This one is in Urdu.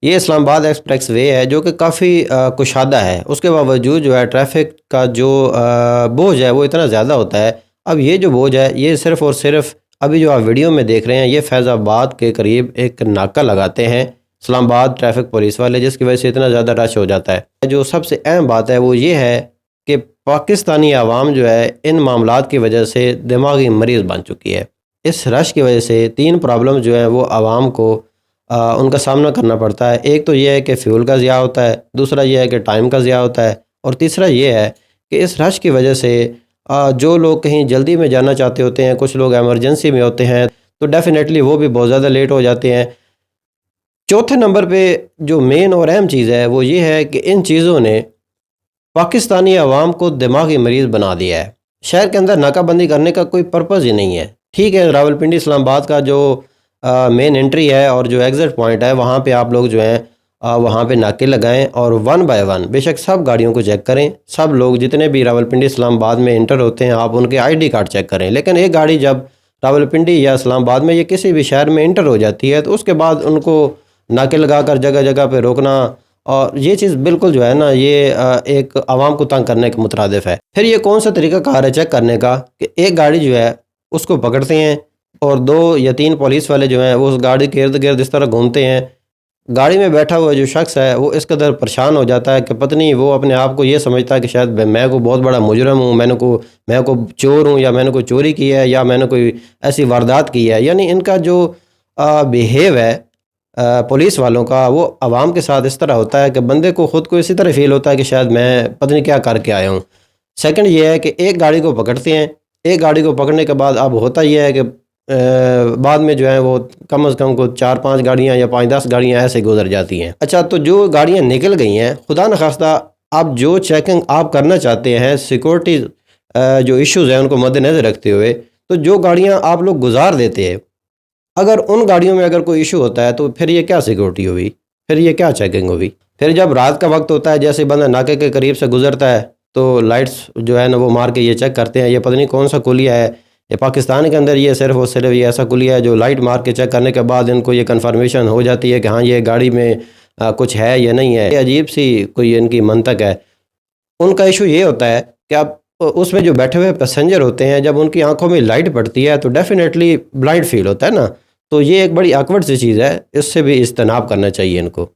یہ اسلام آباد ایکسپریس وے ہے جو کہ کافی کشادہ ہے، اس کے باوجود جو ہے ٹریفک کا جو بوجھ ہے وہ اتنا زیادہ ہوتا ہے۔ اب یہ جو بوجھ ہے یہ صرف اور صرف ابھی جو آپ ویڈیو میں دیکھ رہے ہیں، یہ فیض آباد کے قریب ایک ناکہ لگاتے ہیں اسلام آباد ٹریفک پولیس والے، جس کی وجہ سے اتنا زیادہ رش ہو جاتا ہے۔ جو سب سے اہم بات ہے وہ یہ ہے کہ پاکستانی عوام جو ہے ان معاملات کی وجہ سے دماغی مریض بن چکی ہے۔ اس رش کی وجہ سے تین پرابلم جو ہیں وہ عوام کو ان کا سامنا کرنا پڑتا ہے۔ ایک تو یہ ہے کہ فیول کا ضیاع ہوتا ہے، دوسرا یہ ہے کہ ٹائم کا ضیاع ہوتا ہے، اور تیسرا یہ ہے کہ اس رش کی وجہ سے جو لوگ کہیں جلدی میں جانا چاہتے ہوتے ہیں، کچھ لوگ ایمرجنسی میں ہوتے ہیں، تو ڈیفینیٹلی وہ بھی بہت زیادہ لیٹ ہو جاتے ہیں۔ چوتھے نمبر پہ جو مین اور اہم چیز ہے وہ یہ ہے کہ ان چیزوں نے پاکستانی عوام کو دماغی مریض بنا دیا ہے۔ شہر کے اندر ناکہ بندی کرنے کا کوئی پرپز ہی نہیں ہے۔ ٹھیک ہے، راولپنڈی اسلام آباد کا جو مین انٹری ہے اور جو ایگزٹ پوائنٹ ہے وہاں پہ آپ لوگ جو ہیں وہاں پہ ناکے لگائیں اور ون بائی ون بے شک سب گاڑیوں کو چیک کریں۔ سب لوگ جتنے بھی راولپنڈی اسلام آباد میں انٹر ہوتے ہیں آپ ان کے آئی ڈی کارڈ چیک کریں، لیکن ایک گاڑی جب راولپنڈی یا اسلام آباد میں یا کسی بھی شہر میں انٹر ہو جاتی ہے تو اس کے بعد ان کو ناکے لگا کر جگہ جگہ پہ روکنا، اور یہ چیز بالکل جو ہے نا یہ ایک عوام کو تنگ کرنے کے مترادف ہے۔ پھر یہ کون سا طریقہ کار ہے چیک کرنے کا کہ ایک گاڑی جو ہے اس کو پکڑتے ہیں اور 2 یا 3 پولیس والے جو ہیں وہ اس گاڑی کے ارد گرد اس طرح گھومتے ہیں۔ گاڑی میں بیٹھا ہوا جو شخص ہے وہ اس قدر پریشان ہو جاتا ہے کہ پتہ نہیں وہ اپنے آپ کو یہ سمجھتا ہے کہ شاید میں کو بہت بڑا مجرم ہوں، میں کو چور ہوں، یا میں نے کوئی چوری کی ہے، یا میں نے کوئی ایسی واردات کی ہے۔ یعنی ان کا جو بیہیو ہے پولیس والوں کا وہ عوام کے ساتھ اس طرح ہوتا ہے کہ بندے کو خود کو اسی طرح فیل ہوتا ہے کہ شاید میں پتہ نہیں کیا کر کے آیا ہوں۔ سیکنڈ یہ ہے کہ ایک گاڑی کو پکڑتے ہیں، ایک گاڑی کو پکڑنے کے بعد اب ہوتا یہ ہے کہ بعد میں جو ہے وہ کم از کم کو 4-5 گاڑیاں یا 5-10 گاڑیاں ایسے گزر جاتی ہیں۔ اچھا، تو جو گاڑیاں نکل گئی ہیں، خدا نخواستہ آپ جو چیکنگ آپ کرنا چاہتے ہیں سیکورٹی جو ایشوز ہیں ان کو مد نظر رکھتے ہوئے، تو جو گاڑیاں آپ لوگ گزار دیتے ہیں اگر ان گاڑیوں میں اگر کوئی ایشو ہوتا ہے تو پھر یہ کیا سیکورٹی ہوئی، پھر یہ کیا چیکنگ ہوئی؟ پھر جب رات کا وقت ہوتا ہے جیسے بندہ ناکے کے قریب سے گزرتا ہے تو لائٹس جو ہے نا وہ مار کے یہ چیک کرتے ہیں یہ پتہ نہیں کون سا کلیہ ہے۔ یہ پاکستان کے اندر یہ صرف اور صرف یہ ایسا کلیہ ہے جو لائٹ مار کے چیک کرنے کے بعد ان کو یہ کنفرمیشن ہو جاتی ہے کہ ہاں یہ گاڑی میں کچھ ہے یا نہیں ہے۔ یہ عجیب سی کوئی ان کی منطق ہے۔ ان کا ایشو یہ ہوتا ہے کہ اب اس میں جو بیٹھے ہوئے پیسنجر ہوتے ہیں جب ان کی آنکھوں میں لائٹ پڑتی ہے تو ڈیفینیٹلی بلائنڈ فیل ہوتا ہے نا، تو یہ ایک بڑی آکورڈ سی چیز ہے، اس سے بھی اجتناب کرنا چاہیے ان کو۔